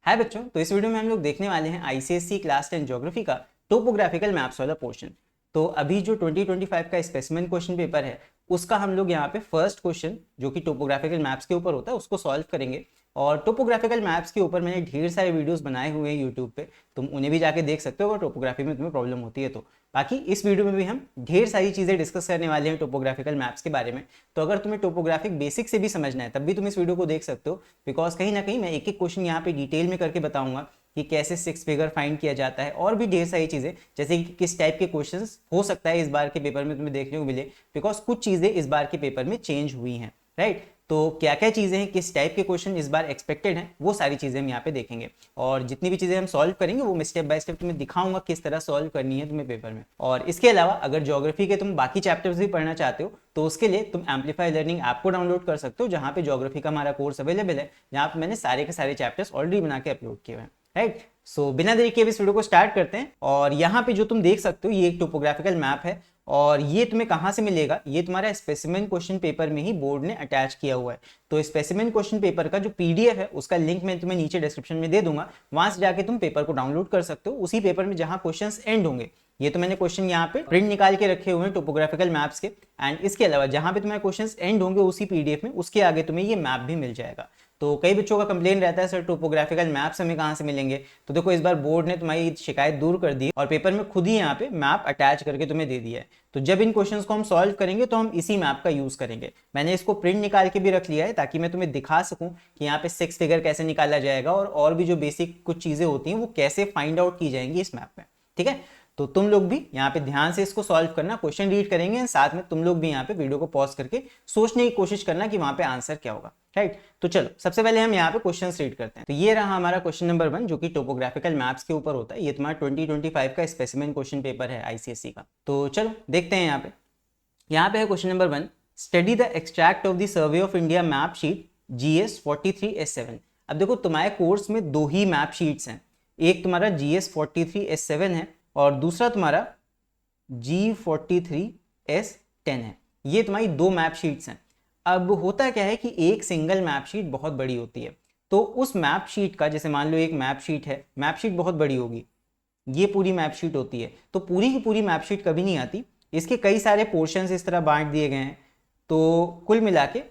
हाय बच्चों, तो इस वीडियो में हम लोग देखने वाले हैं आईसीएसई क्लास 10 ज्योग्राफी का टोपोग्राफिकल मैप्स वाला पोर्शन। तो अभी जो 2025 का स्पेसिमेन क्वेश्चन पेपर है उसका हम लोग यहाँ पे फर्स्ट क्वेश्चन जो कि टोपोग्राफिकल मैप्स के ऊपर होता है उसको सॉल्व करेंगे। और टोपोग्राफिकल मैप्स के ऊपर मैंने ढेर सारे वीडियोस बनाए हुए हैं यूट्यूब पे, तुम उन्हें भी जाके देख सकते हो अगर टोपोग्राफी में तुम्हें प्रॉब्लम होती है तो। बाकी इस वीडियो में भी हम ढेर सारी चीज़ें डिस्कस करने वाले हैं टोपोग्राफिकल मैप्स के बारे में। तो अगर तुम्हें टोपोग्राफिक बेसिक से भी समझना है तब भी तुम इस वीडियो को देख सकते हो, बिकॉज कहीं ना कहीं मैं एक एक क्वेश्चन यहाँ पे डिटेल में करके बताऊंगा कि कैसे 6 फिगर फाइंड किया जाता है और भी ढेर सारी चीज़ें, जैसे कि किस टाइप के क्वेश्चंस हो सकता है इस बार के पेपर में तुम्हें देखने को मिले, बिकॉज कुछ चीज़ें इस बार के पेपर में चेंज हुई हैं, राइट। तो क्या क्या चीज़ें हैं, किस टाइप के क्वेश्चन इस बार एक्सपेक्टेड हैं, वो सारी चीज़ें हम यहाँ पे देखेंगे। और जितनी भी चीज़ें हम सॉल्व करेंगे वो मैं स्टेप बाय स्टेप तुम्हें दिखाऊंगा किस तरह सॉल्व करनी है तुम्हें पेपर में। और इसके अलावा अगर ज्योग्राफी के तुम बाकी चैप्टर्स भी पढ़ना चाहते हो तो उसके लिए तुम एम्पलीफाई लर्निंग ऐप को डाउनलोड कर सकते हो, जहाँ पे ज्योग्राफी का हमारा कोर्स अवेलेबल है, जहाँ पे मैंने सारे के सारे चैप्टर्स ऑलरेडी बना के अपलोड किए हुए हैं, राइट। सो बिना देरी के इस वीडियो को स्टार्ट करते हैं। और यहाँ पे जो तुम देख सकते हो ये एक टोपोग्राफिकल मैप है और ये तुम्हें कहाँ से मिलेगा, ये तुम्हारा स्पेसिमेन क्वेश्चन पेपर में ही बोर्ड ने अटैच किया हुआ है। तो स्पेसिमेन क्वेश्चन पेपर का जो पीडीएफ है उसका लिंक मैं तुम्हें नीचे डिस्क्रिप्शन में दे दूंगा, वहां से जाके तुम पेपर को डाउनलोड कर सकते हो। उसी पेपर में जहां क्वेश्चंस एंड होंगे, ये तो मैंने क्वेश्चन यहाँ पे प्रिंट निकाल के रखे हुए हैं टोपोग्राफिकल मैप्स के, एंड इसके अलावा जहां पे तुम्हारे क्वेश्चंस एंड होंगे उसी पीडीएफ में उसके आगे तुम्हें ये मैप भी मिल जाएगा। तो कई बच्चों का कंप्लेन रहता है सर टोपोग्राफिकल मैप्स हमें कहाँ से मिलेंगे, तो देखो इस बार बोर्ड ने तुम्हारी शिकायत दूर कर दी और पेपर में खुद ही यहाँ पे मैप अटैच करके तुम्हें दे दिया है। तो जब इन क्वेश्चंस को हम सॉल्व करेंगे तो हम इसी मैप का यूज करेंगे। मैंने इसको प्रिंट निकाल के भी रख लिया है ताकि मैं तुम्हें दिखा सकूं कि यहाँ पे 6 फिगर कैसे निकाला जाएगा और भी जो बेसिक कुछ चीजें होती हैं वो कैसे फाइंड आउट की जाएंगी इस मैप में, ठीक है। तो तुम लोग भी यहाँ पे ध्यान से इसको सॉल्व करना, क्वेश्चन रीड करेंगे, साथ में तुम लोग भी यहाँ पे वीडियो को पॉज करके सोचने की कोशिश करना कि वहां पे आंसर क्या होगा, राइट। तो चलो सबसे पहले हम यहाँ पे क्वेश्चन रीड करते हैं। तो ये रहा हमारा क्वेश्चन नंबर 1 जो कि टोपोग्राफिकल मैप्स के ऊपर होता है। ये तुम्हारा 2025 का स्पेसिमेन क्वेश्चन पेपर है आईसीएसई का। तो चलो देखते हैं यहाँ पे है question number 1, study the extract of the survey of India map sheet GS 43S7। अब देखो तुम्हारे कोर्स में दो ही मैप शीट्स हैं, एक तुम्हारा GS 43S7 है और दूसरा तुम्हारा G43S10 है। ये तुम्हारी दो मैप शीट्स हैं। अब होता क्या है कि एक सिंगल मैप शीट बहुत बड़ी होती है, तो उस मैप शीट का, जैसे मान लो एक मैप शीट है, मैप शीट बहुत बड़ी होगी, ये पूरी मैप शीट होती है, तो पूरी की पूरी मैप शीट कभी नहीं आती, इसके कई सारे पोर्शंस इस तरह बांट दिए गए हैं। तो कुल मिला के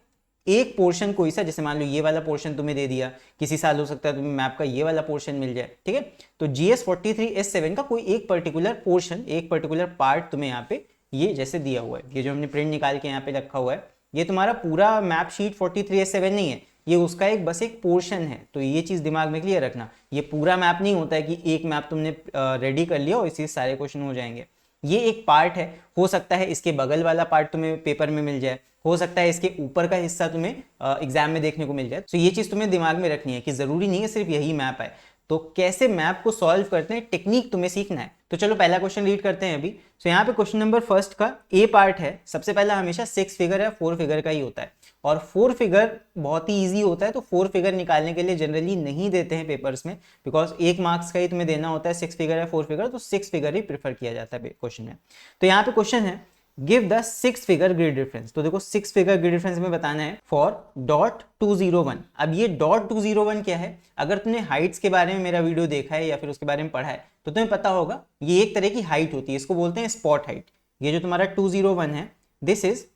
एक पोर्शन कोई सा, जैसे मान लो ये वाला पोर्शन तुम्हें दे दिया, किसी साल हो सकता है तुम्हें मैप का ये वाला पोर्शन मिल जाए, ठीक है। तो GS 43S7 का कोई एक पर्टिकुलर पोर्शन, एक पर्टिकुलर पार्ट तुम्हें यहाँ पे ये जैसे दिया हुआ है, ये जो हमने प्रिंट निकाल के यहाँ पे रखा हुआ है, ये तुम्हारा पूरा मैप शीट 43S7 नहीं है, ये उसका एक बस एक पोर्शन है। तो ये चीज दिमाग में क्लियर रखना, ये पूरा मैप नहीं होता है कि एक मैप तुमने रेडी कर लिया और इसी सारे क्वेश्चन हो जाएंगे। ये एक पार्ट है, हो सकता है इसके बगल वाला पार्ट तुम्हें पेपर में मिल जाए, हो सकता है इसके ऊपर का हिस्सा तुम्हें एग्जाम में देखने को मिल जाए। तो ये चीज तुम्हें दिमाग में रखनी है कि जरूरी नहीं है सिर्फ यही मैप है। तो कैसे मैप को सॉल्व करते हैं, टेक्निक तुम्हें सीखना है। तो चलो पहला क्वेश्चन रीड करते हैं अभी। तो यहाँ पे क्वेश्चन नंबर फर्स्ट का ए पार्ट है। सबसे पहला हमेशा 6 फिगर या 4 फिगर का ही होता है और 4 फिगर बहुत ही ईजी होता है। तो 4 फिगर निकालने के लिए जनरली नहीं देते हैं पेपर्स में, बिकॉज 1 मार्क्स का ही तुम्हें देना होता है 6 फिगर या 4 फिगर, तो 6 फिगर ही प्रेफर किया जाता है क्वेश्चन में। तो यहाँ पे क्वेश्चन है give the 6 figure grid reference. तो देखो 6 फिगर ग्रिड रेफरेंस में बताना है फॉर .201। अब ये .201 क्या है, अगर तुमने हाइट्स के बारे में मेरा वीडियो देखा है या फिर उसके बारे में पढ़ा है तो तुम्हें पता होगा ये एक तरह की हाइट होती है, इसको बोलते हैं स्पॉट हाइट। ये जो तुम्हारा 201 है, दिस इज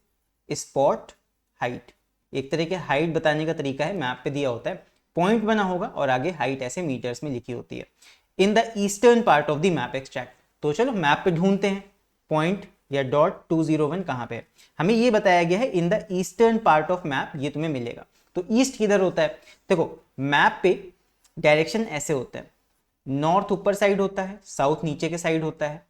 स्पॉट हाइट, एक तरह के हाइट बताने का तरीका है, मैप पे दिया होता है, पॉइंट बना होगा और आगे हाइट ऐसे मीटर्स में लिखी होती है। In the eastern part of the map extract. तो चलो मैप पे ढूंढते हैं पॉइंट या .201 कहाँ पे है। हमें ये बताया गया है in the eastern part of map, ये तुम्हें मिलेगा। तो ईस्ट किधर होता है, देखो मैप पे डायरेक्शन ऐसे होता है, नॉर्थ ऊपर साइड होता है, साउथ नीचे के साइड होता है,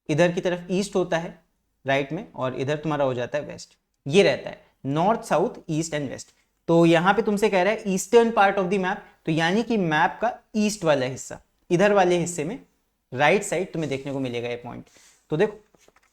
इधर की तरफ ईस्ट होता है राइट में, और इधर तुम्हारा हो जाता है वेस्ट। ये रहता है north south east and west. तो यहाँ पे तुमसे कह रहा है eastern part of the map, तो यानी कि मैप का ईस्ट वाला हिस्सा, इधर वाले हिस्से में राइट साइड तुम्हें देखने को मिलेगा ये पॉइंट। तो देखो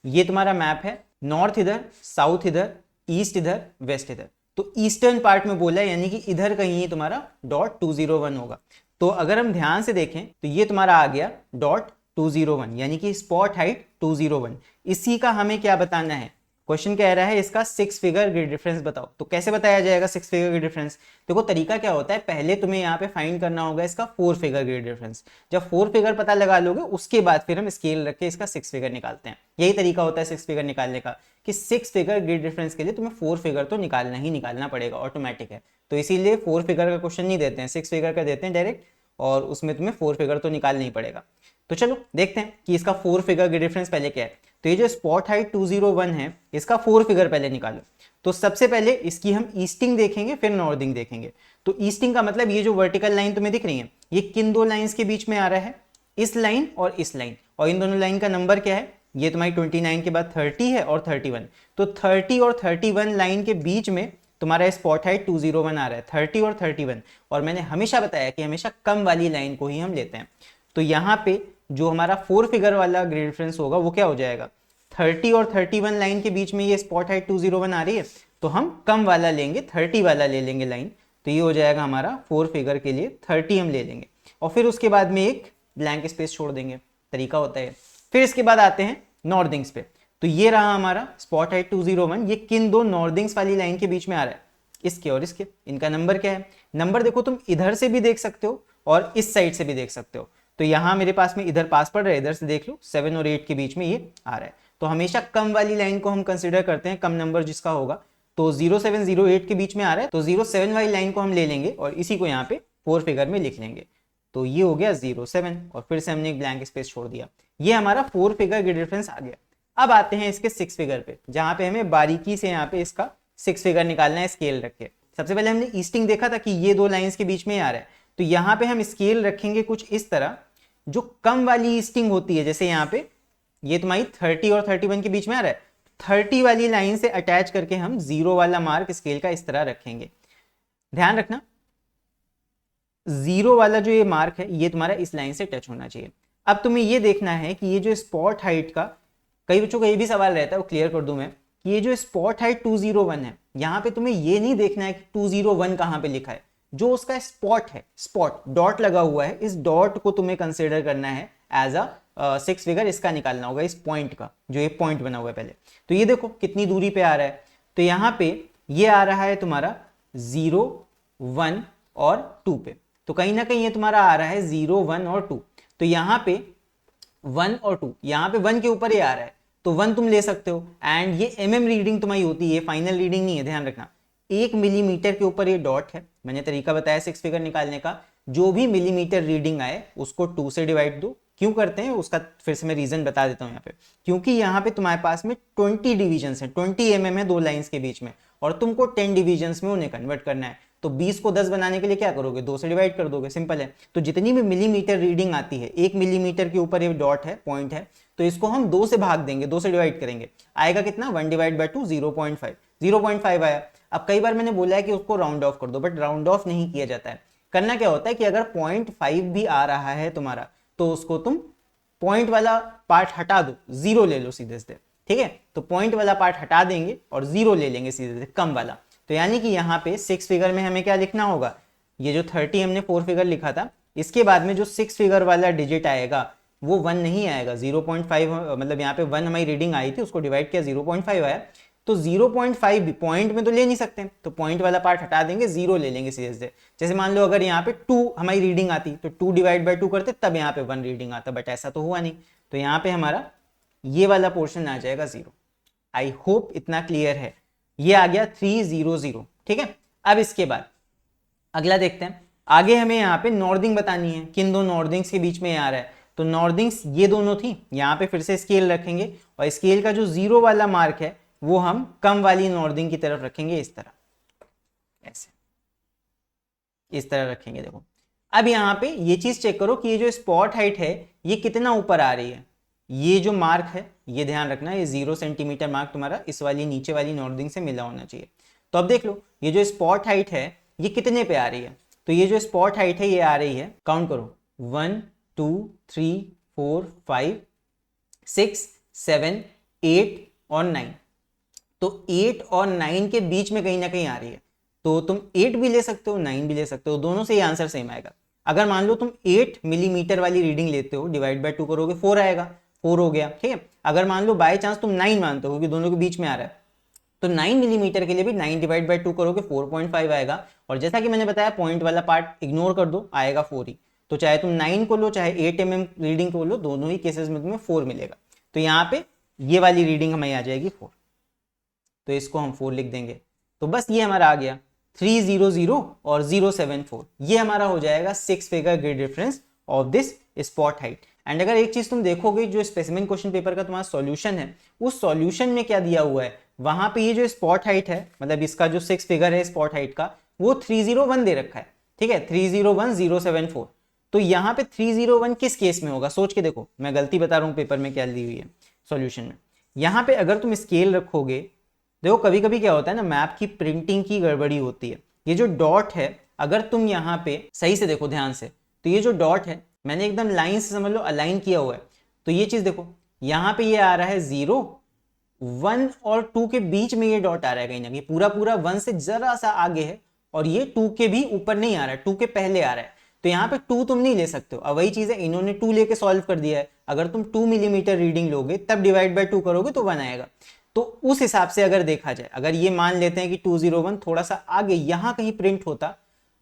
ये तुम्हारा मैप है, नॉर्थ इधर, साउथ इधर, ईस्ट इधर, वेस्ट इधर। तो ईस्टर्न पार्ट में बोला है यानी कि इधर कहीं ये तुम्हारा .201 होगा। तो अगर हम ध्यान से देखें तो ये तुम्हारा आ गया .201 यानी कि स्पॉट हाइट 201। इसी का हमें क्या बताना है, क्वेश्चन कह रहा है इसका 6 फिगर ग्रिड डिफरेंस बताओ। तो कैसे बताया जाएगा 6 फिगर ग्रिड डिफरेंस? देखो तरीका क्या होता है, पहले तुम्हें यहाँ पे फाइंड करना होगा इसका 4 फिगर ग्रिड डिफरेंस। जब 4 फिगर पता लगा लोगे उसके बाद फिर हम स्केल रख के इसका 6 फिगर निकालते हैं। यही तरीका होता है 6 फिगर निकालने का, कि 6 फिगर ग्रिड डिफरेंस के लिए तुम्हें 4 फिगर तो निकालना ही निकालना पड़ेगा, ऑटोमेटिक है। तो इसीलिए 4 फिगर का क्वेश्चन नहीं देते हैं, 6 फिगर का देते हैं डायरेक्ट, और उसमें तुम्हें 4 फिगर तो निकालना ही पड़ेगा। तो चलो देखते हैं कि इसका 4 फिगर ग्रिड डिफरेंस पहले क्या है। तो ये जो स्पॉट हाइट 201 है इसका 4 फिगर पहले निकालो। तो सबसे पहले इसकी हम ईस्टिंग देखेंगे, फिर नॉर्दिंग देखेंगे। तो ईस्टिंग का मतलब ये जो वर्टिकल लाइन तुम्हें दिख रही है, ये किन दो लाइंस के बीच में आ रहा है? इस लाइन और इस लाइन। और इन दोनों लाइन का नंबर क्या है? ये तुम्हारी 29 के बाद 30 है और 31। तो 30 और 31 लाइन के बीच में तुम्हारा स्पॉट हाइट 201 आ रहा है, 30 और 31। और मैंने हमेशा बताया कि हमेशा कम वाली लाइन को ही हम लेते हैं। तो यहाँ पे जो हमारा 4 फिगर वाला ग्रिड डिफरेंस होगा वो क्या हो जाएगा? 30 और 31 लाइन के बीच में ये स्पॉट हाइट 201 आ रही है, तो हम कम वाला लेंगे, 30 वाला ले लेंगे लाइन। तो ये हो जाएगा हमारा 4 फिगर के लिए 30 हम ले लेंगे, और फिर उसके बाद में एक ब्लैंक स्पेस छोड़ देंगे। तरीका होता है। फिर इसके बाद आते हैं नॉर्दिंग्स पे। तो ये रहा हमारा स्पॉट हाइट 201, ये किन दो नॉर्दिंग्स वाली लाइन के बीच में आ रहा है? इसके और इसके। इनका नंबर क्या है? नंबर देखो तुम इधर से भी देख सकते हो और इस साइड से भी देख सकते हो। तो यहां मेरे पास में इधर पास पड़ रहा है, इधर से देख लो 7 और 8 के बीच में ये आ रहा है। तो हमेशा कम वाली लाइन को हम कंसिडर करते हैं, कम नंबर जिसका होगा। तो 0708 के बीच में आ रहा है, तो 07 वाली लाइन को हम ले लेंगे और इसी को यहाँ पे 4 फिगर में लिख लेंगे। तो ये हो गया 07, और फिर से हमने एक ब्लैंक स्पेस छोड़ दिया। ये हमारा 4 फिगर ग्रिड डिफरेंस आ गया। अब आते हैं इसके 6 फिगर पे, जहां पे हमें बारीकी से यहाँ पे इसका 6 फिगर निकालना है स्केल रख के। सबसे पहले हमने ईस्टिंग देखा था कि ये दो लाइंस के बीच में आ रहा है, तो यहाँ पे हम स्केल रखेंगे कुछ इस तरह। जो कम वाली ईस्टिंग होती है, जैसे यहाँ पे ये तुम्हारी 30 और 31 के बीच में आ रहा है, 30 वाली लाइन से अटैच करके हम 0 वाला मार्क स्केल का इस तरह रखेंगे। ध्यान रखना 0 वाला जो ये मार्क है ये तुम्हारा इस लाइन से टच होना चाहिए। अब तुम्हें ये देखना है कि ये जो स्पॉट हाइट का, कई बच्चों का ये भी सवाल रहता है, वो क्लियर कर दूं मैं, कि ये जो स्पॉट हाइट 201 है, यहाँ पे तुम्हें ये नहीं देखना है कि 201 कहाँ पे लिखा है। जो उसका स्पॉट है, स्पॉट डॉट लगा हुआ है, इस डॉट को तुम्हें कंसिडर करना है एज अ 6 फिगर। इसका निकालना होगा, इस पॉइंट का, जो ये पॉइंट बना हुआ है पहले। तो ये देखो कितनी दूरी पे आ रहा है। तो यहाँ पे ये आ रहा है तुम्हारा 0, 1 और 2 पे। तो कहीं ना कहीं ये तुम्हारा आ रहा है 0, 1 और 2। तो यहाँ पे 1 और 2, यहाँ पे 1 के ऊपर ही आ रहा है, तो 1 तुम ले सकते हो। एंड ये रीडिंग तुम्हारी होती है, फाइनल रीडिंग नहीं है, ध्यान रखना। 1 मिलीमीटर के ऊपर ये डॉट है। मैंने तरीका बताया 6 फिगर निकालने का, जो भी मिलीमीटर रीडिंग आए उसको 2 से डिवाइड दो। क्यों करते हैं उसका फिर से मैं रीजन बता देता हूं यहाँ पे। क्योंकि यहाँ पे तुम्हारे पास में 20 डिविजन है, 20 mm है दो लाइंस के बीच में, और तुमको 10 डिविजन में उन्हें कन्वर्ट करना है। तो 20 को 10 बनाने के लिए क्या करोगे? 2 से डिवाइड कर दोगे, सिंपल है। तो जितनी भी मिलीमीटर रीडिंग आती है, 1 मिलीमीटर के ऊपर ये डॉट है, पॉइंट है, तो इसको हम 2 से भाग देंगे, 2 से डिवाइड करेंगे। आएगा कितना? 1 डिवाइड बाई 2, 0.5। 0.5 आया। अब कई बार मैंने बोला है कि उसको राउंड ऑफ कर दो, बट राउंड ऑफ नहीं किया जाता है। करना क्या होता है कि अगर 0.5 भी आ रहा है तुम्हारा, तो उसको तुम पॉइंट वाला पार्ट हटा दो, 0 ले लो सीधे सीधे, ठीक है। तो पॉइंट वाला पार्ट हटा देंगे और 0 ले लेंगे सीधे सीधे, कम वाला। तो यानी कि यहाँ पे 6 फिगर में हमें क्या लिखना होगा? ये जो 30 हमने 4 फिगर लिखा था, इसके बाद में जो 6 फिगर वाला डिजिट आएगा वो 1 नहीं आएगा, 0.5। मतलब यहाँ पे 1 हमारी रीडिंग आई थी, उसको डिवाइड किया, 0.5 आया। तो 0.5 भी पॉइंट में तो ले नहीं सकते, तो पॉइंट वाला पार्ट हटा देंगे, 0 ले लेंगे सीधे सीधे। जैसे मान लो अगर यहाँ पे 2 हमारी रीडिंग आती, तो 2 डिवाइड बाई 2 करते, तब यहाँ पे 1 रीडिंग आता, बट ऐसा तो हुआ नहीं। तो यहाँ पे हमारा ये वाला पोर्शन आ जाएगा 0। आई होप इतना क्लियर है। ये आ गया 300, ठीक है। अब इसके बाद अगला देखते हैं। आगे हमें यहाँ पे नॉर्दिंग बतानी है, किन दो नॉर्दिंग्स के बीच में आ रहा है। तो नॉर्दिंग्स ये दोनों थी, यहाँ पे फिर से स्केल रखेंगे, और स्केल का जो 0 वाला मार्क है वो हम कम वाली नॉर्दिंग की तरफ रखेंगे, इस तरह, ऐसे इस तरह रखेंगे। देखो अब यहाँ पे ये चीज चेक करो कि ये जो स्पॉट हाइट है ये कितना ऊपर आ रही है। ये जो मार्क है ये ध्यान रखना, ये 0 सेंटीमीटर मार्क तुम्हारा इस वाली नीचे वाली नॉर्दिंग से मिला होना चाहिए। तो अब देख लो ये जो स्पॉट हाइट है ये कितने पे आ रही है। तो ये जो स्पॉट हाइट है ये आ रही है, काउंट करो, 1 2 3 4 5 6 7 8 और 9। तो 8 और 9 के बीच में कहीं ना कहीं आ रही है। तो तुम 8 भी ले सकते हो, 9 भी ले सकते हो, दोनों से ये आंसर सेम आएगा। अगर मान लो तुम 8 मिलीमीटर वाली रीडिंग लेते हो, डिवाइड बाय 2 करोगे 4 आएगा। 4 हो गया, ठीक है। अगर मान लो बाय चांस तुम 9 मानते हो क्योंकि दोनों के बीच में आ रहा है, तो 9 मिलीमीटर के लिए भी 9 डिवाइड बाय 2 करोगे 4.5 आएगा, और जैसा कि मैंने बताया पॉइंट वाला पार्ट इग्नोर कर दो, आएगा 4 ही। तो चाहे तुम 9 को लो चाहे 8 mm रीडिंग को लो, दोनों ही केसेस में तुम्हें 4 मिलेगा। तो यहाँ पे ये वाली रीडिंग हमें आ जाएगी 4, तो इसको हम 4 लिख देंगे। तो बस ये हमारा आ गया 300 और 074, ये हमारा हो जाएगा 6 figure grid reference of this spot height. And अगर एक चीज तुम देखोगे, जो स्पेसिमेन क्वेश्चन पेपर का तुम्हारा सॉल्यूशन है, उस सॉल्यूशन में क्या दिया हुआ है, वहां पे ये जो स्पॉट हाइट है, मतलब इसका जो 6 फिगर है स्पॉट हाइट का, वो 301 दे रखा है, ठीक है, 301074। तो यहाँ पे 301 किस केस में होगा, सोच के देखो, मैं गलती बता रहा हूँ पेपर में क्या दी हुई है सॉल्यूशन में। यहाँ पे अगर तुम स्केल रखोगे, देखो कभी कभी क्या होता है ना, मैप की प्रिंटिंग की गड़बड़ी होती है। ये जो डॉट है, अगर तुम यहाँ पे सही से देखो ध्यान से, तो ये जो डॉट है मैंने एकदम लाइन से समझ लो अलाइन किया हुआ है। तो ये चीज देखो, यहाँ पे ये आ रहा है 0, 1 और 2 के बीच में ये डॉट आ रहा है कहीं ना कहीं, पूरा पूरा 1 से जरा सा आगे है, और ये 2 के भी ऊपर नहीं आ रहा है, 2 के पहले आ रहा है। तो यहाँ पे 2 तुम नहीं ले सकते हो। अब वही चीज है, इन्होंने 2 लेके सॉल्व कर दिया है। अगर तुम 2 मिलीमीटर रीडिंग लोगे तब डिवाइड बाय 2 करोगे तो 1 आएगा। तो उस हिसाब से अगर देखा जाए, अगर ये मान लेते हैं कि 201 थोड़ा सा आगे यहां कहीं प्रिंट होता,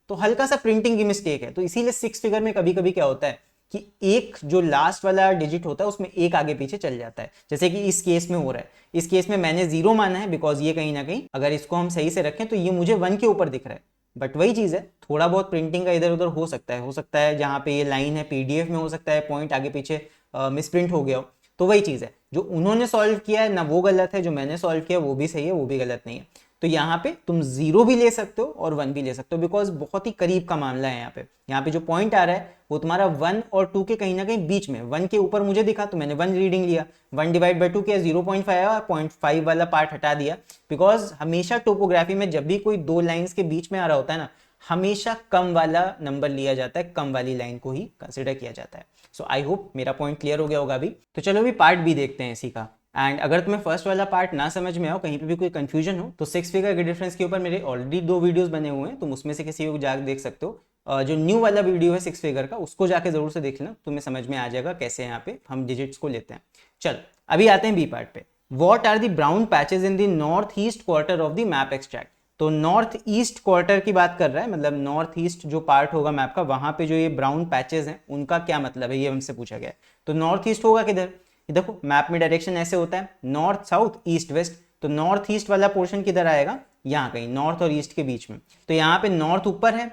तो हल्का सा प्रिंटिंग की मिस्टेक है। तो इसीलिए 6 फिगर में कभी कभी क्या होता है कि एक जो लास्ट वाला डिजिट होता है उसमें एक आगे पीछे चल जाता है, जैसे कि इस केस में हो रहा है। इस केस में मैंने 0 माना है बिकॉज ये कहीं ना कहीं अगर इसको हम सही से रखें तो ये मुझे 1 के ऊपर दिख रहा है, बट वही चीज है, थोड़ा बहुत प्रिंटिंग का इधर उधर हो सकता है जहां पे ये लाइन है पीडीएफ में हो सकता है पॉइंट आगे पीछे मिसप्रिंट हो गया हो। तो वही चीज है, जो उन्होंने सॉल्व किया है ना वो गलत है, जो मैंने सॉल्व किया वो भी सही है, वो भी गलत नहीं है। तो यहाँ पे तुम 0 भी ले सकते हो और 1 भी ले सकते हो, बिकॉज बहुत ही करीब का मामला है। यहाँ पे जो पॉइंट आ रहा है वो तुम्हारा 1 और 2 के कहीं ना कहीं बीच में, 1 के ऊपर मुझे दिखा तो मैंने 1 रीडिंग लिया, 1 डिवाइड बाय 2 किया 0.5 आया, 0.5 वाला पार्ट हटा दिया। बिकॉज हमेशा टोपोग्राफी में जब भी कोई दो लाइन्स के बीच में आ रहा होता है ना, हमेशा कम वाला नंबर लिया जाता है, कम वाली लाइन को ही कंसिडर किया जाता है। सो आई होप मेरा पॉइंट क्लियर हो गया होगा अभी। तो चलो अभी पार्ट बी देखते हैं इसी का। एंड अगर तुम्हें फर्स्ट वाला पार्ट ना समझ में आओ, कहीं पे भी कोई कंफ्यूजन हो, तो 6 फिगर ग्रिड रेफरेंस के ऊपर मेरे ऑलरेडी 2 वीडियोस बने हुए हैं, तुम उसमें से किसी को जाकर देख सकते हो। जो न्यू वाला वीडियो है 6 फिगर का, उसको जाके जरूर से देख लेना, तुम्हें समझ में आ जाएगा कैसे यहाँ पे हम डिजिट्स को लेते हैं। चल अभी आते हैं बी पार्ट पे। What are the brown patches in the north east quarter of the map extract. तो नॉर्थ ईस्ट क्वार्टर की बात कर रहा है, मतलब नॉर्थ ईस्ट जो पार्ट होगा मैप का, वहां पे जो ये ब्राउन पैचेज हैं उनका क्या मतलब है, ये हमसे पूछा गया है। तो नॉर्थ ईस्ट होगा किधर, देखो मैप में डायरेक्शन ऐसे होता है, नॉर्थ साउथ ईस्ट वेस्ट। तो नॉर्थ ईस्ट वाला पोर्शन किधर आएगा, यहाँ कहीं नॉर्थ और ईस्ट के बीच में। तो यहाँ पे नॉर्थ ऊपर है,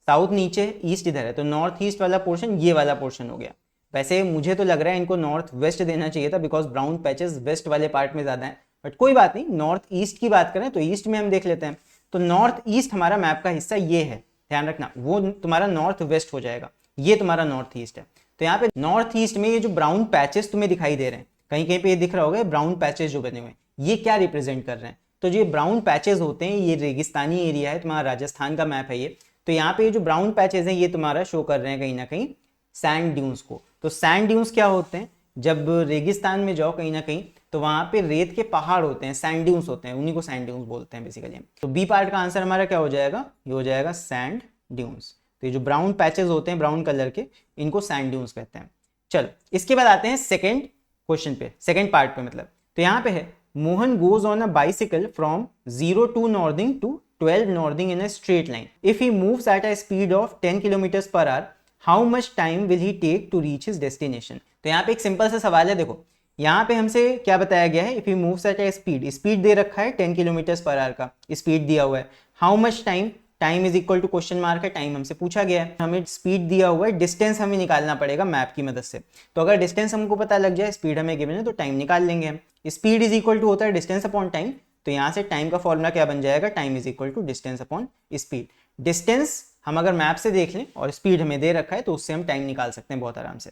साउथ नीचे, ईस्ट इधर है, तो नॉर्थ ईस्ट वाला पोर्शन ये वाला पोर्शन हो गया। वैसे मुझे तो लग रहा है इनको नॉर्थ वेस्ट देना चाहिए था, बिकॉज ब्राउन पैचेस वेस्ट वाले पार्ट में ज्यादा है, बट कोई बात नहीं, नॉर्थ ईस्ट की बात करें तो ईस्ट में हम देख लेते हैं। तो नॉर्थ ईस्ट हमारा मैप का हिस्सा ये है, ध्यान रखना, वो तुम्हारा नॉर्थ वेस्ट हो जाएगा, ये तुम्हारा नॉर्थ ईस्ट है। तो यहाँ पे नॉर्थ ईस्ट में ये जो ब्राउन पैचेस तुम्हें दिखाई दे रहे हैं, कहीं कहीं पे ये दिख रहा होगा, ब्राउन पैचेस जो बने हुए हैं, ये क्या रिप्रेजेंट कर रहे हैं। तो जो ये ब्राउन पैचेस होते हैं, ये रेगिस्तानी एरिया है, तुम्हारा राजस्थान का मैप है ये। तो यहाँ पे ये जो ब्राउन पैचेस हैं ये तुम्हारा शो कर रहे हैं कहीं ना कहीं सैंड ड्यून्स को। तो सैंड ड्यून्स क्या होते हैं, जब रेगिस्तान में जाओ कहीं ना कहीं तो वहां पे रेत के पहाड़ होते हैं, सैंड ड्यून्स होते हैं, उन्हीं को सैंड ड्यून्स बोलते हैं बेसिकली। तो बी पार्ट का आंसर हमारा क्या हो जाएगा, ये हो जाएगा सैंड ड्यून्स। तो ये जो ब्राउन पैचेस होते हैं ब्राउन कलर के, इनको सैंड ड्यून्स कहते हैं। चलो इसके बाद आते हैं सेकेंड क्वेश्चन पे, सेकेंड पार्ट पे मतलब। तो यहाँ पे है, Mohan goes on a bicycle from 0 to northing to 12 northing in a straight line. If he moves at a speed of 10 kilometre per hour, how much time will he take to reach his destination. तो यहाँ पे एक simple सा सवाल है, देखो यहाँ पे हमसे क्या बताया गया है, if he moves at a speed, speed दे रखा है 10 किलोमीटर पर आवर का स्पीड दिया हुआ है। How much time, time is equal to question mark है, टाइम हमसे पूछा गया है, हमें स्पीड दिया हुआ है, डिस्टेंस हमें निकालना पड़ेगा मैप की मदद से। तो अगर डिस्टेंस हमको पता लग जाए, स्पीड हमें गिवन है, तो टाइम निकाल लेंगे हम। स्पीड इज इक्वल टू होता है डिस्टेंस अपॉन टाइम, तो यहाँ से टाइम का फॉर्मूला क्या बन जाएगा, time is equal to distance upon speed. Distance हम अगर मैप से देख लें और स्पीड हमें दे रखा है, तो उससे हम टाइम निकाल सकते हैं बहुत आराम से।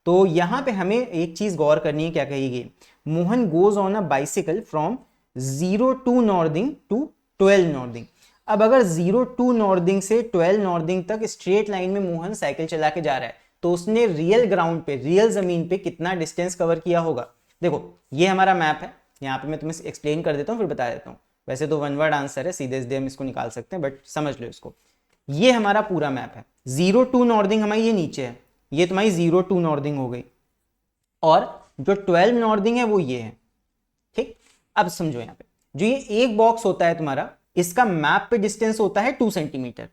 तो यहाँ पे हमें एक चीज गौर करनी है, क्या कही गई, Mohan goes on a bicycle from 0 to northing to 12 northing. अब अगर 0 to नॉर्दिंग से 12 नॉर्दिंग तक स्ट्रेट लाइन में मोहन साइकिल चला के जा रहा है, तो उसने रियल ग्राउंड पे, रियल जमीन पे कितना डिस्टेंस कवर किया होगा। देखो ये हमारा मैप है, यहाँ पे मैं तुम्हें एक्सप्लेन कर देता हूँ फिर बता देता हूँ। वैसे तो वन वर्ड आंसर है, सीधे सीधे हम इसको निकाल सकते हैं, बट समझ लो इसको। ये हमारा पूरा मैप है, 0 to नॉर्दिंग हमारी ये नीचे है, ये तुम्हारी 0 to नॉर्दिंग हो गई, और जो 12 नॉर्दिंग है वो ये है। ठीक, अब समझो यहाँ पे जो ये एक बॉक्स होता है तुम्हारा, इसका मैप पे डिस्टेंस होता है 2 सेंटीमीटर।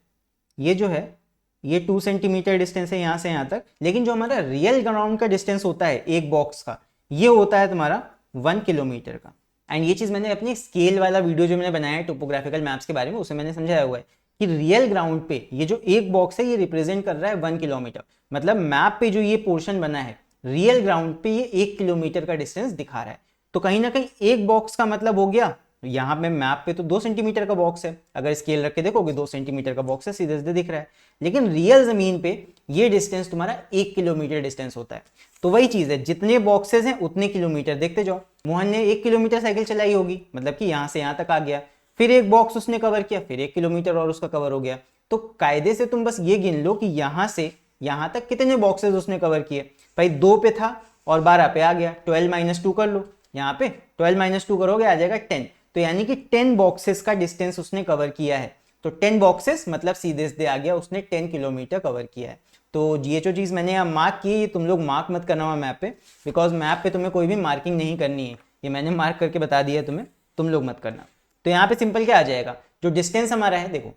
ये जो है ये 2 सेंटीमीटर डिस्टेंस है यहां से यहां तक, लेकिन जो हमारा रियल ग्राउंड का डिस्टेंस होता है एक बॉक्स का, ये होता है तुम्हारा 1 किलोमीटर का। एंड ये चीज मैंने अपनी स्केल वाला वीडियो जो मैंने बनाया है टोपोग्राफिकल मैप्स के बारे में, उसे मैंने समझाया हुआ है कि रियल ग्राउंड पे ये जो एक बॉक्स है ये रिप्रेजेंट कर रहा है 1 किलोमीटर। मतलब मैप पे जो ये पोर्शन बना है रियल ग्राउंड पे ये 1 किलोमीटर का डिस्टेंस दिखा रहा है। तो कहीं ना कहीं एक बॉक्स का मतलब हो गया, यहाँ पे मैप पे तो 2 सेंटीमीटर का बॉक्स है, अगर स्केल रख के देखोगे 2 सेंटीमीटर का बॉक्स है, सीधे सीधे दिख रहा है। लेकिन रियल जमीन पे ये डिस्टेंस तुम्हारा 1 किलोमीटर डिस्टेंस होता है। तो वही चीज है, जितने बॉक्सेस हैं उतने किलोमीटर देखते जाओ। मोहन ने 1 किलोमीटर साइकिल चलाई होगी, मतलब कि यहाँ से यहाँ तक आ गया, फिर एक बॉक्स उसने कवर किया, फिर 1 किलोमीटर और उसका कवर हो गया। तो कायदे से तुम बस ये गिन लो कि यहाँ से यहाँ तक कितने बॉक्सेस उसने कवर किए। भाई 2 पे था और 12 पे आ गया, 12 - 2 कर लो, यहाँ पे 12 - 2 करोगे आ जाएगा 10। तो यानी कि 10 बॉक्सेस का डिस्टेंस उसने कवर किया है। तो 10 बॉक्सेस मतलब सीधे सीधे आ गया उसने 10 किलोमीटर कवर किया है। तो ये जो चीज़ मैंने यहाँ मार्क की है, तुम लोग मार्क मत करना हुआ मैप पे, बिकॉज मैप पे तुम्हें कोई भी मार्किंग नहीं करनी है, ये मैंने मार्क करके बता दिया है तुम्हें, तुम लोग मत करना। तो यहाँ पे सिंपल क्या आ जाएगा, जो डिस्टेंस हमारा है, देखो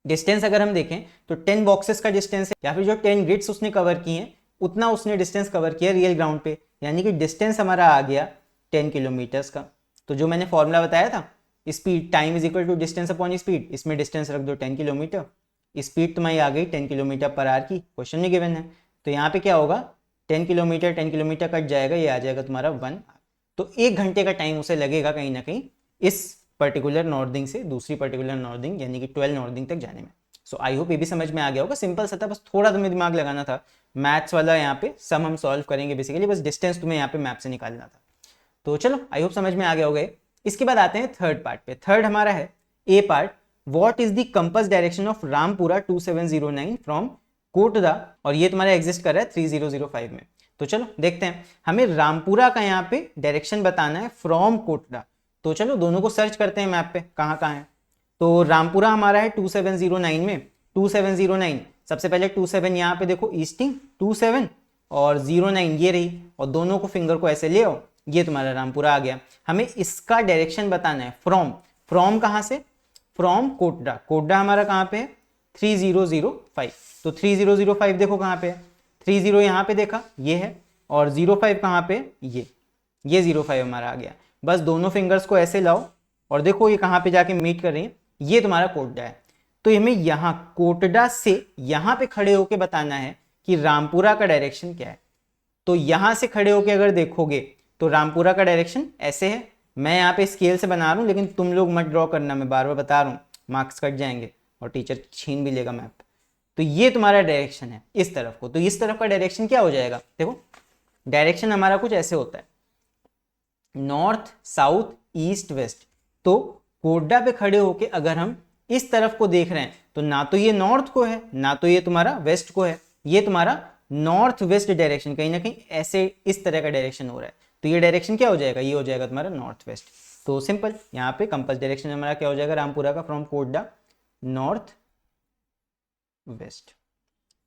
डिस्टेंस अगर हम देखें तो 10 बॉक्सेस का डिस्टेंस है, या फिर जो 10 ग्रिड्स उसने कवर किए हैं उतना उसने डिस्टेंस कवर किया रियल ग्राउंड पे, यानी कि डिस्टेंस हमारा आ गया 10 किलोमीटर्स का। तो जो मैंने फॉर्मूला बताया था, speed time is equal to distance upon speed, इसमें डिस्टेंस रख दो 10 किलोमीटर, स्पीड तुम्हारी आ गई 10 किलोमीटर पर आवर की, क्वेश्चन में गिवन है। तो यहाँ पे क्या होगा, 10 किलोमीटर कट जाएगा, ये आ जाएगा तुम्हारा 1 आवर। तो 1 घंटे का टाइम उसे लगेगा कहीं ना कहीं इस पर्टिकुलर नॉर्दिंग से दूसरी पर्टिकुलर नॉर्दिंग यानी कि 12 नॉर्दिंग तक जाने में। सो आई होप ये भी समझ में आ गया होगा, सिंपल सा था, बस थोड़ा तुम्हें दिमाग लगाना था। मैथ्स वाला यहाँ पे सम हम सॉल्व करेंगे बेसिकली, बस डिस्टेंस तुम्हें यहाँ पे मैप से निकालना था। तो चलो आई होप समझ में आ गया होगा। इसके बाद आते हैं थर्ड पार्ट पे। थर्ड हमारा है A part, what is the compass direction of Rampura 2709 from Kotda, और ये तुम्हारा एग्जिस्ट कर रहा है 3005 में। तो चलो देखते हैं, हमें रामपुरा का यहाँ पे डायरेक्शन बताना है फ्रॉम कोटदा। तो चलो दोनों को सर्च करते हैं मैप पे कहाँ कहाँ है। तो रामपुरा हमारा है 2709 में, 2709 सबसे पहले 27 यहाँ पे देखो ईस्टिंग 27 और 09 ये रही, और दोनों को फिंगर को ऐसे ले आओ, ये तुम्हारा रामपुरा आ गया। हमें इसका डायरेक्शन बताना है फ्रॉम, फ्रॉम कहाँ से, फ्रॉम कोटडा, कोटडा हमारा कहाँ पे है 3005। तो 3005 देखो कहाँ पे है, 30 यहाँ पे देखा ये है, और 05 कहाँ पे, ये 05 हमारा आ गया। बस दोनों फिंगर्स को ऐसे लाओ और देखो ये कहाँ पे जाके मीट कर रही है, ये तुम्हारा कोटडा है। तो हमें यहाँ कोटडा से यहाँ पे खड़े होके बताना है कि रामपुरा का डायरेक्शन क्या है। तो यहाँ से खड़े होके अगर देखोगे तो रामपुरा का डायरेक्शन ऐसे है, मैं यहाँ पे स्केल से बना रहा हूँ लेकिन तुम लोग मत ड्रॉ करना, मैं बार बार बता रहा हूँ, मार्क्स कट जाएंगे और टीचर छीन भी लेगा मैप। तो ये तुम्हारा डायरेक्शन है इस तरफ को, तो इस तरफ का डायरेक्शन क्या हो जाएगा, देखो डायरेक्शन हमारा कुछ ऐसे होता है, नॉर्थ साउथ ईस्ट वेस्ट। तो कोटडा पे खड़े होके अगर हम इस तरफ को देख रहे हैं तो ना तो ये नॉर्थ को है ना तो ये तुम्हारा वेस्ट को है, ये तुम्हारा नॉर्थ वेस्ट डायरेक्शन, कहीं ना कहीं ऐसे इस तरह का डायरेक्शन हो रहा है। तो ये डायरेक्शन क्या हो जाएगा, ये हो जाएगा तुम्हारा नॉर्थ वेस्ट। तो सिंपल यहाँ पे कंपास डायरेक्शन हमारा क्या हो जाएगा रामपुरा का फ्रॉम कोटडा नॉर्थ वेस्ट।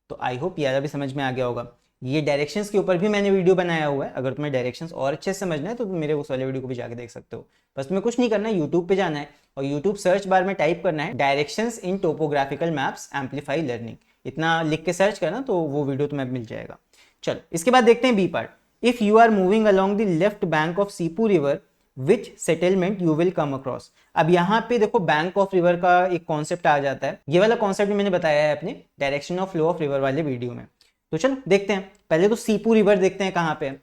तो आई होप ये भी समझ में आ गया होगा। ये डायरेक्शंस के ऊपर भी मैंने वीडियो बनाया हुआ है, अगर तुम्हें डायरेक्शंस और अच्छे से समझना है तो तुम मेरे उस वाले वीडियो को भी जाके देख सकते हो। बस तुम्हें कुछ नहीं करना है, यूट्यूब पे जाना है और यूट्यूब सर्च बार में टाइप करना है डायरेक्शंस इन टोपोग्राफिकल मैप्स एम्पलीफाई लर्निंग, इतना लिख के सर्च करना तो वो वीडियो तुम्हें मिल जाएगा। चलो इसके बाद देखते हैं B part. If you are moving along the left bank of Sipu river which settlement you will come across. अब यहाँ पे देखो बैंक ऑफ रिवर का एक कॉन्सेप्ट आ जाता है, ये वाला कॉन्सेप्ट मैंने बताया है अपने direction of flow of river वाले वीडियो में। तो चलो देखते हैं, पहले तो सीपू रिवर देखते हैं कहाँ पे है।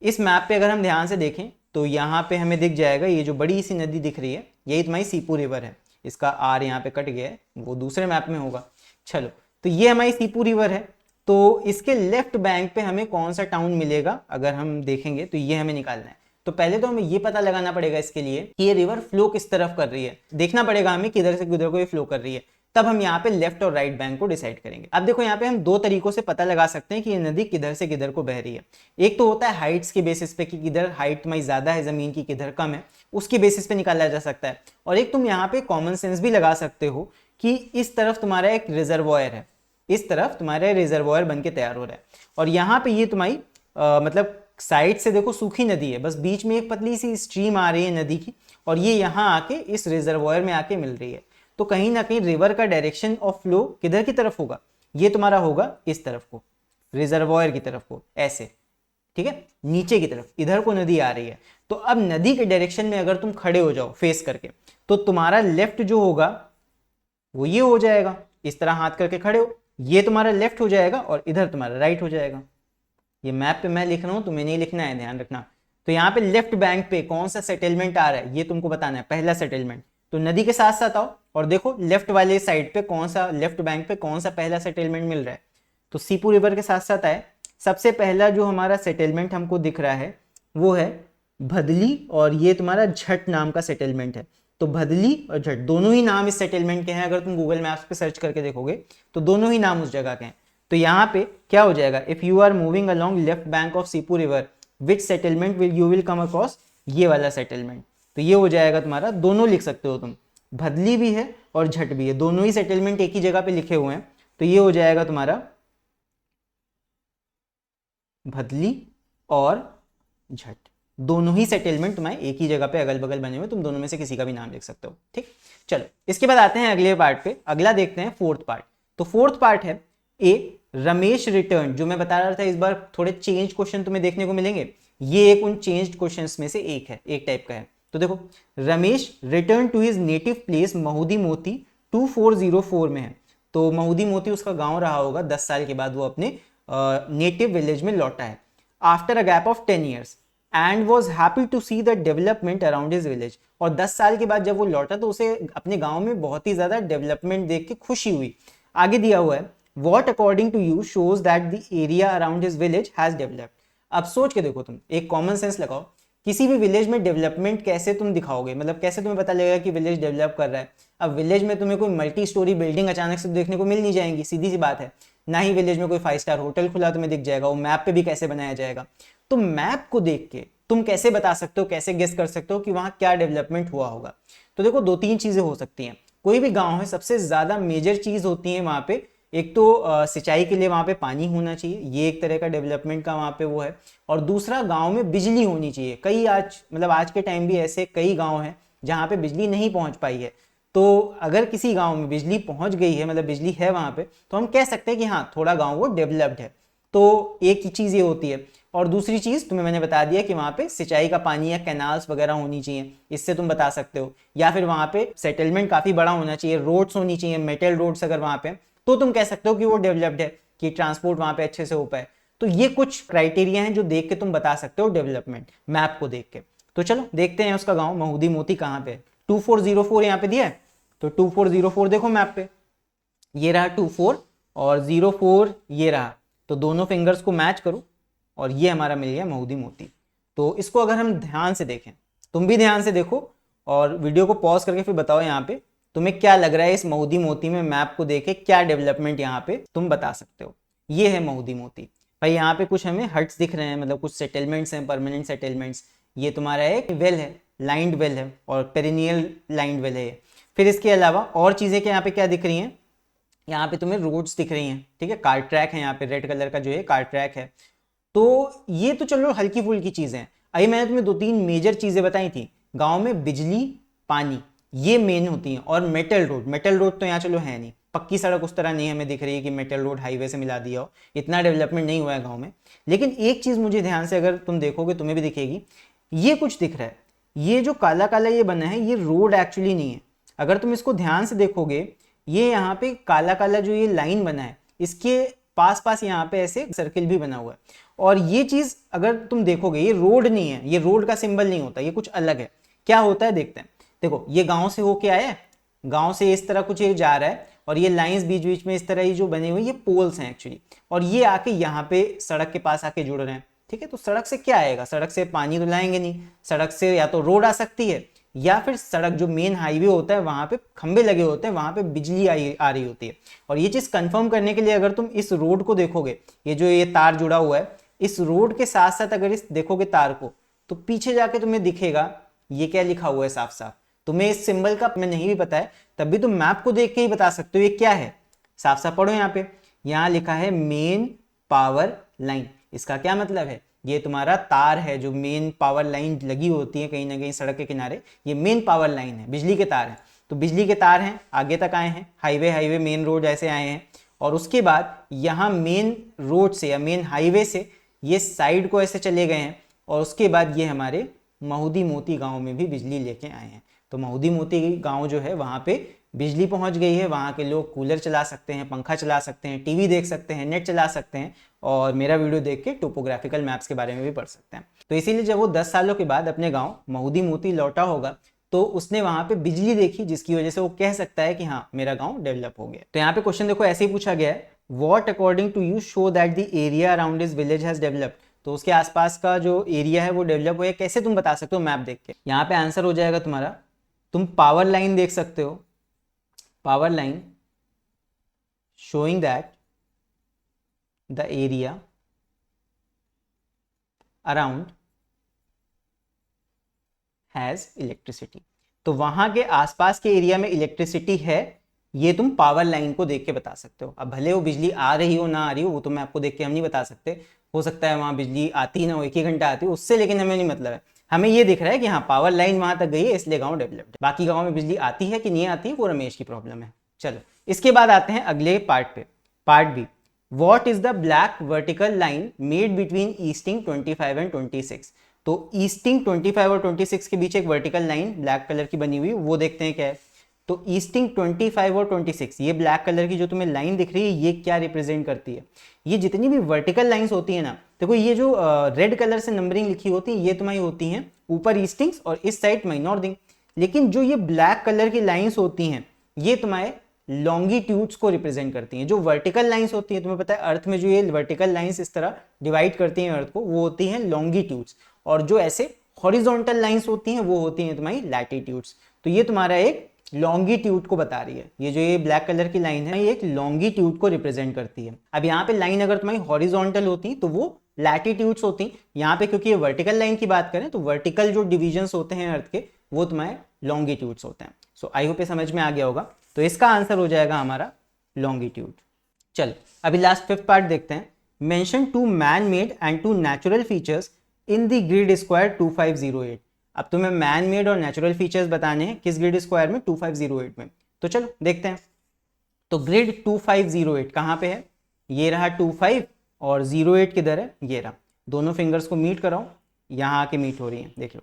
इस मैप पे अगर हम ध्यान से देखें तो यहाँ पे हमें दिख जाएगा ये जो बड़ी सी नदी दिख रही है यही तुम्हारी सीपू रिवर है, इसका आर यहाँ पे कट गया है, वो दूसरे मैप में होगा। चलो तो ये हमारी सीपू रिवर है, तो इसके लेफ्ट बैंक पे हमें कौन सा टाउन मिलेगा अगर हम देखेंगे तो ये हमें निकालना है। तो पहले तो हमें ये पता लगाना पड़ेगा इसके लिए कि ये रिवर फ्लो किस तरफ कर रही है, देखना पड़ेगा हमें किधर से किधर को ये फ्लो कर रही है, तब हम यहाँ पे लेफ्ट और राइट बैंक को डिसाइड करेंगे। अब देखो यहाँ पे हम दो तरीकों से पता लगा सकते हैं कि ये नदी किधर से किधर को बह रही है। एक तो होता है हाइट्स के बेसिस पे कि किधर हाइट तुम्हारी ज्यादा है जमीन की किधर कम है, उसके बेसिस पे निकाला जा सकता है। और एक तुम यहाँ पे कॉमन सेंस भी लगा सकते हो कि इस तरफ तुम्हारा एक रिजर्वॉयर है, इस तरफ तुम्हारा रिजर्वॉयर बन के तैयार हो रहा है और यहाँ पे ये तुम्हारी मतलब साइड से देखो सूखी नदी है, बस बीच में एक पतली सी स्ट्रीम आ रही है नदी की, और ये यहाँ आके इस रिजर्वॉयर में आके मिल रही है। तो कहीं ना कहीं रिवर का डायरेक्शन ऑफ फ्लो किधर की तरफ होगा, ये तुम्हारा होगा इस तरफ को, रिजर्वॉयर की तरफ को, ऐसे, ठीक है, नीचे की तरफ इधर को नदी आ रही है। तो अब नदी के डायरेक्शन में अगर तुम खड़े हो जाओ फेस करके, तो तुम्हारा लेफ्ट जो होगा वो ये हो जाएगा, इस तरह हाथ करके खड़े हो, ये तुम्हारा लेफ्ट हो जाएगा और इधर तुम्हारा राइट हो जाएगा। ये मैप पे मैं लिख रहा हूं, तुम्हें नहीं लिखना है, ध्यान रखना। तो यहाँ पे लेफ्ट बैंक पे कौन सा सेटलमेंट आ रहा है ये तुमको बताना है, पहला सेटलमेंट। तो नदी के साथ साथ आओ और देखो लेफ्ट वाले साइड पे कौन सा, लेफ्ट बैंक पे कौन सा पहला सेटलमेंट मिल रहा है। तो सीपू रिवर के साथ साथ आए, सबसे पहला जो हमारा सेटलमेंट हमको दिख रहा है वो है भदली, और ये तुम्हारा झट नाम का सेटलमेंट है। तो भदली और झट दोनों ही नाम इस सेटलमेंट के हैं, अगर तुम गूगल मैप्स पे सर्च करके देखोगे तो दोनों ही नाम उस जगह के हैं। तो यहाँ पे क्या हो जाएगा, if you are moving along left bank of Sipu river which settlement will you will come across, ये वाला सेटलमेंट। तो ये हो जाएगा तुम्हारा, दोनों लिख सकते हो तुम, भदली भी है और झट भी है, दोनों ही सेटलमेंट एक ही जगह पे लिखे हुए हैं। तो ये हो जाएगा तुम्हारा भदली और झट, दोनों ही सेटलमेंट तुम्हारे एक ही जगह पे अगल बगल बने हुए, तुम दोनों में से किसी का भी नाम लिख सकते हो। ठीक, चलो इसके बाद आते हैं अगले पार्ट पे, अगला देखते हैं फोर्थ पार्ट। तो फोर्थ पार्ट है ए रमेश रिटर्न, जो मैं बता रहा था इस बार थोड़े चेंज क्वेश्चन तुम्हें देखने को मिलेंगे, ये एक उन चेंज्ड क्वेश्चंस में से एक है, एक टाइप का है। तो देखो, Ramesh return to his native place Mahudi Moti 2404 में है। तो महूदी मोती उसका गांव रहा होगा, 10 साल के बाद वो अपने नेटिव विलेज में लौटा है, after a gap of 10 years, and was happy to see the development around his village. और 10 साल के बाद जब वो लौटा तो उसे अपने गांव में बहुत ही ज्यादा डेवलपमेंट देख के खुशी हुई। आगे दिया हुआ है, what according to you shows that the area around his village has developed. अब सोच के देखो, तुम एक कॉमन सेंस लगाओ, किसी भी विलेज में डेवलपमेंट कैसे तुम दिखाओगे, मतलब कैसे तुम्हें पता लगेगा कि विलेज डेवलप कर रहा है। अब विलेज में तुम्हें कोई मल्टी स्टोरी बिल्डिंग अचानक से देखने को मिल नहीं जाएंगी, सीधी सी बात है, ना ही विलेज में कोई 5 स्टार होटल खुला तुम्हें दिख जाएगा, वो मैप पे भी कैसे बनाया जाएगा। तो मैप को देख के तुम कैसे बता सकते हो, कैसे गेस कर सकते हो कि वहां क्या डेवलपमेंट हुआ होगा। तो देखो, 2-3 चीजें हो सकती हैं। कोई भी गांव है, सबसे ज्यादा मेजर चीज होती है वहां पे, एक तो सिंचाई के लिए वहां पे पानी होना चाहिए, ये एक तरह का डेवलपमेंट का वहां पे वो है, और दूसरा गांव में बिजली होनी चाहिए। कई आज के टाइम भी ऐसे कई गांव हैं जहां पे बिजली नहीं पहुंच पाई है। तो अगर किसी गांव में बिजली पहुंच गई है, मतलब बिजली है वहां पे, तो हम कह सकते हैं कि हाँ, थोड़ा गांव वो डेवलप्ड है। तो एक ही चीज ये होती है। और दूसरी चीज तुम्हें मैंने बता दिया कि वहां पे सिंचाई का पानी या कैनाल्स वगैरह होनी चाहिए, इससे तुम बता सकते हो। या फिर वहां पे सेटलमेंट काफी बड़ा होना चाहिए, रोड्स होनी चाहिए, मेटल रोड्स अगर वहां पे, तो तुम कह सकते हो कि वो डेवलप्ड है, कि ट्रांसपोर्ट वहां पे अच्छे से हो पाए। तो ये कुछ क्राइटेरिया हैं जो देख के तुम बता सकते हो डेवलपमेंट, मैप को देख के। तो चलो देखते हैं उसका गांव महूदी मोती कहाँ पे है। 2404 यहाँ पे दिया है, तो 2404 देखो मैप पे, ये रहा 24 और 04 ये रहा, तो दोनों फिंगर्स को मैच करो और ये हमारा मिल गया महूदी मोती। तो इसको अगर हम ध्यान से देखें, तुम भी ध्यान से देखो और वीडियो को पॉज करके फिर बताओ यहाँ पे तुम्हें क्या लग रहा है, इस महूदी मोती में मैप को देखे क्या डेवलपमेंट यहाँ पे तुम बता सकते हो। ये है महूदी मोती भाई, यहाँ पे कुछ हमें हट्स दिख रहे हैं, मतलब कुछ सेटलमेंट्स हैं, परमानेंट सेटलमेंट्स। ये तुम्हारा एक वेल है, लाइंड वेल है, और पेरिनियल लाइंड वेल है। फिर इसके अलावा और चीजें क्या यहाँ पे क्या दिख रही हैं, यहाँ पे तुम्हें रोड्स दिख रही हैं, ठीक है, कार ट्रैक है यहाँ पे, रेड कलर का जो है कार ट्रैक है। तो ये तो चलो हल्की फुल्की चीजें हैं। अभी मैंने तुम्हें 2-3 मेजर चीजें बताई थी, गांव में बिजली, पानी, ये मेन होती हैं, और मेटल रोड। मेटल रोड तो यहाँ चलो है नहीं, पक्की सड़क उस तरह नहीं हमें दिख रही है कि मेटल रोड हाईवे से मिला दिया हो, इतना डेवलपमेंट नहीं हुआ है गांव में। लेकिन एक चीज मुझे ध्यान से अगर तुम देखोगे तुम्हें भी दिखेगी, ये कुछ दिख रहा है, ये जो काला काला ये बना है, ये रोड एक्चुअली नहीं है। अगर तुम इसको ध्यान से देखोगे, ये यहाँ पे काला काला जो ये लाइन बना है, इसके पास पास यहाँ पे ऐसे सर्किल भी बना हुआ है। और ये चीज अगर तुम देखोगे, ये रोड नहीं है, ये रोड का सिंबल नहीं होता, ये कुछ अलग है। क्या होता है देखते हैं। देखो, ये गांव से होके आया है, गांव से इस तरह कुछ ये जा रहा है, और ये लाइंस बीच बीच में इस तरह ही जो बनी हुई, ये पोल्स हैं एक्चुअली, और ये आके यहाँ पे सड़क के पास आके जुड़ रहे हैं, ठीक है। तो सड़क से क्या आएगा, सड़क से पानी तो लाएंगे नहीं, सड़क से या तो रोड आ सकती है, या फिर सड़क जो मेन हाईवे होता है वहां पे खंबे लगे होते हैं, वहां पे बिजली आ रही होती है। और ये चीज कंफर्म करने के लिए अगर तुम इस रोड को देखोगे, ये जो ये तार जुड़ा हुआ है, इस रोड के साथ साथ अगर इस देखोगे तार को, तो पीछे जाके तुम्हें दिखेगा ये क्या लिखा हुआ है साफ साफ। तुम्हें इस सिंबल का मैं नहीं भी पता है, तब भी तुम मैप को देख के ही बता सकते हो ये क्या है। साफ साफ पढ़ो यहाँ पे, यहाँ लिखा है मेन पावर लाइन। इसका क्या मतलब है, ये तुम्हारा तार है, जो मेन पावर लाइन लगी होती है कहीं ना कहीं सड़क के किनारे, ये मेन पावर लाइन है, बिजली के तार हैं। तो बिजली के तार हैं, आगे तक आए हैं, हाईवे मेन रोड ऐसे आए हैं, और उसके बाद यहाँ मेन रोड से या मेन हाईवे से ये साइड को ऐसे चले गए हैं, और उसके बाद ये हमारे महुदी मोती गांव में भी बिजली लेके आए हैं। तो महुदी मोती गांव जो है वहाँ पे बिजली पहुंच गई है, वहाँ के लोग कूलर चला सकते हैं, पंखा चला सकते हैं, टीवी देख सकते हैं, नेट चला सकते हैं, और मेरा वीडियो देख के टोपोग्राफिकल मैप्स के बारे में भी पढ़ सकते हैं। तो इसीलिए जब वो 10 सालों के बाद अपने गाँव महुदी मोती लौटा होगा तो उसने वहां पे बिजली देखी, जिसकी वजह से वो कह सकता है कि हाँ मेरा गांव डेवलप हो गया। तो यहाँ पे क्वेश्चन देखो ऐसे ही पूछा गया है, what according to you show that the area around this village has developed. तो उसके आसपास का जो एरिया है वो डेवलप हुआ है, कैसे तुम बता सकते हो मैप देख के। यहाँ पे आंसर हो जाएगा तुम्हारा, तुम पावर लाइन देख सकते हो, power line showing that the area around has electricity. तो वहां के आसपास के एरिया में इलेक्ट्रिसिटी है, ये तुम पावर लाइन को देख के बता सकते हो। अब भले वो बिजली आ रही हो ना आ रही हो, वो तो मैं आपको देख के हम नहीं बता सकते, हो सकता है वहां बिजली आती ना हो, 1 ही घंटा आती हो उससे, लेकिन हमें नहीं मतलब है, हमें ये दिख रहा है कि हाँ पावर लाइन वहां तक गई है इसलिए गांव डेवलप्ड है। बाकी गांव में बिजली आती है कि नहीं आती है वो रमेश की प्रॉब्लम है। चलो इसके बाद आते हैं अगले पार्ट पे, part B. What is the black vertical line made between easting 25 and 26। तो ईस्टिंग 25 और 26 के बीच एक वर्टिकल लाइन ब्लैक कलर की बनी हुई, वो देखते हैं क्या है। तो ईस्टिंग 25 और 26, ये ब्लैक कलर की जो तुम्हें लाइन दिख रही है ये क्या रिप्रेजेंट करती है। ये जितनी भी वर्टिकल लाइंस होती है ना, देखो ये जो रेड कलर से नंबरिंग लिखी होती है ये तुम्हारी होती हैं ऊपर ईस्टिंग्स और इस साइड नॉर्थिंग। लेकिन जो ये ब्लैक कलर की लाइंस होती हैं ये तुम्हारे लॉन्गिट्यूड्स को रिप्रेजेंट करती हैं। जो वर्टिकल लाइंस होती हैं, तुम्हें पता है अर्थ में जो ये वर्टिकल लाइंस इस तरह डिवाइड करती हैं अर्थ को, वो होती हैं लॉन्गिट्यूड्स, और जो ऐसे हॉरिजॉन्टल लाइंस होती हैं वो होती हैं तुम्हारी लैटिट्यूड्स। तो ये तुम्हारा एक लॉन्गिट्यूड को बता रही है, ये जो ये ब्लैक कलर की लाइन है ये एक लॉन्गिट्यूड को रिप्रेजेंट करती है। अब यहाँ पे लाइन अगर तुम्हारी हॉरिजॉन्टल होती तो वो लैटिट्यूड्स होती, यहाँ पे क्योंकि ये वर्टिकल लाइन की बात करें तो वर्टिकल जो डिविजन्स होते हैं अर्थ के वो तुम्हारे लॉन्गिट्यूड्स होते हैं। सो आई होप ये समझ में आ गया होगा। तो इसका आंसर हो जाएगा हमारा लॉन्गिट्यूड। चल अभी लास्ट 5th पार्ट देखते हैं। Mention 2 man made and 2 natural features in the grid square 2508। अब तुम्हें मैन मेड और नेचुरल फीचर्स बताने हैं किस ग्रिड स्क्वायर में, 2508 में। तो चलो देखते हैं। तो ग्रिड 2508 कहाँ पे है, ये रहा 25 और 08 किधर है, ये रहा। दोनों फिंगर्स को मीट कराओ, यहाँ आके मीट हो रही है, देख लो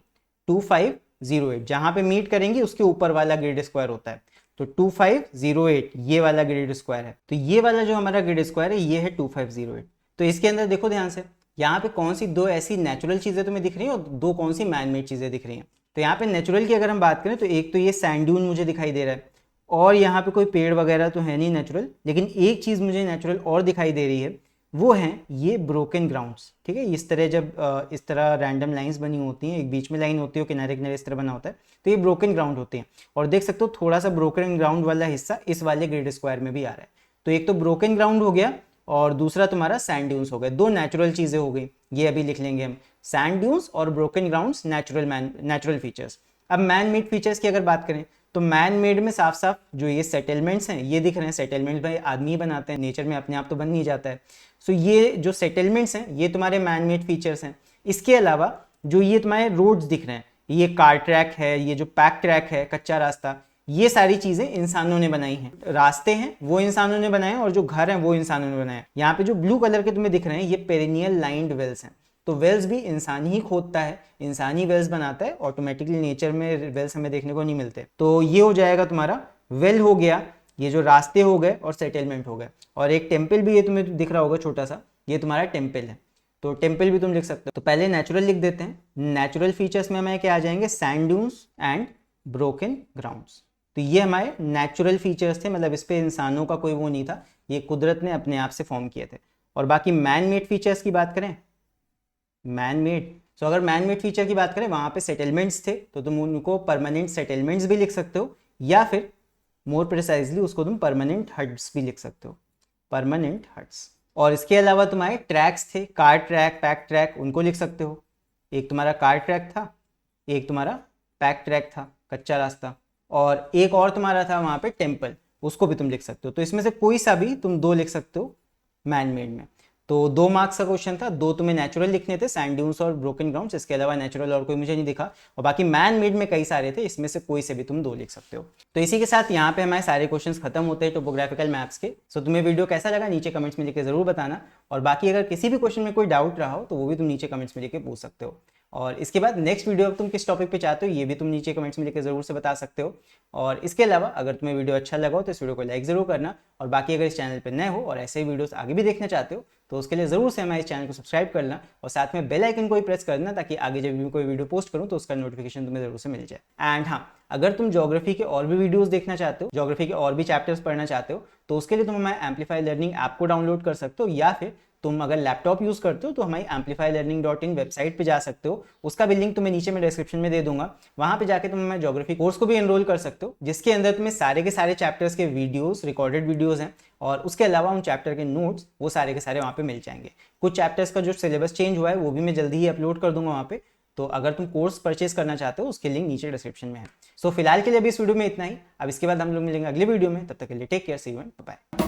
2508 जहाँ पे मीट करेंगी उसके ऊपर वाला ग्रिड स्क्वायर होता है। तो 2508 ये वाला ग्रिड स्क्वायर है, तो ये वाला जो हमारा ग्रिड स्क्वायर है ये है 2508। तो इसके अंदर देखो ध्यान से, यहाँ पे कौन सी 2 ऐसी नेचुरल चीजें तुम्हें दिख रही हैं और 2 कौन सी मैन मेड चीजें दिख रही हैं। तो यहाँ पे नेचुरल की अगर हम बात करें तो एक तो ये सैंड ड्यून मुझे दिखाई दे रहा है, और यहाँ पे कोई पेड़ वगैरह तो है नहीं नेचुरल, लेकिन एक चीज मुझे नेचुरल और दिखाई दे रही है, वो है ये ब्रोकन ग्राउंड्स। ठीक है, इस तरह जब इस तरह रैंडम लाइंस बनी होती हैं, एक बीच में लाइन होती है, किनारे किनारे इस तरह बना होता है, तो ये ब्रोकन ग्राउंड होते हैं। और देख सकते हो थोड़ा सा ब्रोकन ग्राउंड वाला हिस्सा इस वाले ग्रिड स्क्वायर में भी आ रहा है। तो एक तो ब्रोकन ग्राउंड हो गया और दूसरा तुम्हारा सैंड ड्यून्स हो गए, 2 नेचुरल चीजें हो गई। ये अभी लिख लेंगे हम, सैंड ड्यून्स और ब्रोकन ग्राउंड्स नेचुरल फीचर्स। अब मैन मेड फीचर्स की अगर बात करें तो मैन मेड में साफ साफ जो ये सेटलमेंट्स हैं ये दिख रहे हैं। सेटलमेंट्स भाई आदमी बनाते हैं, नेचर में अपने आप तो बन नहीं जाता है। सो ये जो सेटलमेंट्स हैं ये तुम्हारे मैन मेड फीचर्स हैं। इसके अलावा जो ये तुम्हारे रोड्स दिख रहे हैं, ये कार ट्रैक है, ये जो पैक ट्रैक है, कच्चा रास्ता, ये सारी चीजें इंसानों ने बनाई हैं। रास्ते हैं वो इंसानों ने बनाए और जो घर हैं वो इंसानों ने बनाए। यहाँ पे जो ब्लू कलर के तुम्हें दिख रहे हैं ये पेरिनियल लाइंड वेल्स हैं। तो वेल्स भी इंसान ही खोदता है, इंसान ही वेल्स बनाता है, ऑटोमेटिकली नेचर में वेल्स हमें देखने को नहीं मिलते। तो ये हो जाएगा तुम्हारा वेल हो गया, ये जो रास्ते हो गए और सेटलमेंट हो गए। और एक टेम्पल भी ये तुम्हें दिख रहा होगा छोटा सा, ये तुम्हारा टेम्पल है। तो टेम्पल भी तुम लिख सकते हो। तो पहले नेचुरल लिख देते हैं। नेचुरल फीचर्स में हमें क्या आ जाएंगे, sand dunes and broken grounds. तो ये हमारे नेचुरल फीचर्स थे, मतलब इस पे इंसानों का कोई वो नहीं था, ये कुदरत ने अपने आप से फॉर्म किए थे। और बाकी मैन मेड फीचर्स की बात करें, मैन मेड, सो अगर मैन मेड फीचर की बात करें वहां पे सेटलमेंट्स थे तो तुम उनको परमानेंट सेटलमेंट्स भी लिख सकते हो, या फिर मोर प्रिसाइजली उसको तुम परमानेंट हट्स भी लिख सकते हो, परमानेंट हट्स। और इसके अलावा तुम्हारे ट्रैक्स थे, कार ट्रैक, पैक ट्रैक, उनको लिख सकते हो। एक तुम्हारा कार ट्रैक था, एक तुम्हारा पैक ट्रैक था, कच्चा रास्ता, और एक और तुम्हारा था वहां पे टेम्पल, उसको भी तुम लिख सकते हो। तो इसमें से कोई सा भी तुम 2 लिख सकते हो मैन मेड में। तो 2 मार्क्स का क्वेश्चन था, 2 तुम्हें नेचुरल लिखने थे, सैंड ड्यून्स और ब्रोकन ग्राउंड्स, इसके अलावा नेचुरल और कोई मुझे नहीं दिखा, और बाकी मैन मेड में कई सारे थे, इसमें से कोई से भी तुम 2 लिख सकते हो। तो इसी के साथ यहाँ पे हमारे सारे क्वेश्चंस खत्म होते हैं टोपोग्राफिकल मैप्स के। सो तुम्हें वीडियो कैसा लगा नीचे कमेंट्स में लिख के जरूर बताना, और बाकी अगर किसी भी क्वेश्चन में कोई डाउट रहा हो तो वो भी तुम नीचे कमेंट्स में लिख के पूछ सकते हो। और इसके बाद नेक्स्ट वीडियो तुम किस टॉपिक पे चाहते हो ये भी तुम नीचे कमेंट्स में लिख के जरूर से बता सकते हो। और इसके अलावा अगर तुम्हें वीडियो अच्छा लगा हो तो इस वीडियो को लाइक जरूर करना, और बाकी अगर इस चैनल पर नए हो और ऐसे ही वीडियोस आगे भी देखना चाहते हो तो उसके लिए जरूर से हमारे इस चैनल को सब्सक्राइब करना, और साथ में बेल आइकन को भी प्रेस करना, ताकि आगे जब भी कोई वीडियो पोस्ट करूं तो उसका नोटिफिकेशन तुम्हें जरूर से मिल जाए। एंड हाँ, अगर तुम ज्योग्राफी के और भी वीडियोस देखना चाहते हो, ज्योग्राफी के और भी चैप्टर्स पढ़ना चाहते हो, तो उसके लिए तुम हमारे एम्पलीफाई लर्निंग ऐप को डाउनलोड कर सकते हो, या फिर तुम अगर लैपटॉप यूज करते हो तो हमारी amplifylearning.in वेबसाइट पे जा सकते हो, उसका भी लिंक तुम्हें नीचे मैं डिस्क्रिप्शन में दे दूंगा। वहां पे जाके तुम हमारे ज्योग्राफी कोर्स को भी एनरोल कर सकते हो, जिसके अंदर तुम्हें सारे के सारे चैप्टर्स के वीडियोस, रिकॉर्डेड वीडियोस हैं, और उसके अलावा उन चैप्टर के नोट्स वो सारे के सारे वहाँ पे मिल जाएंगे। कुछ चैप्टर्स का जो सिलेबस चेंज हुआ है वो भी मैं जल्दी ही अपलोड कर दूंगा वहाँ पे, तो अगर तुम कोर्स परचेज करना चाहते हो उसके लिंक नीचे डिस्क्रिप्शन में है। सो फिलहाल के लिए अभी इस वीडियो में इतना ही, अब इसके बाद हम लोग मिलेंगे अगले वीडियो में, तब तक के लिए take care, see you and bye.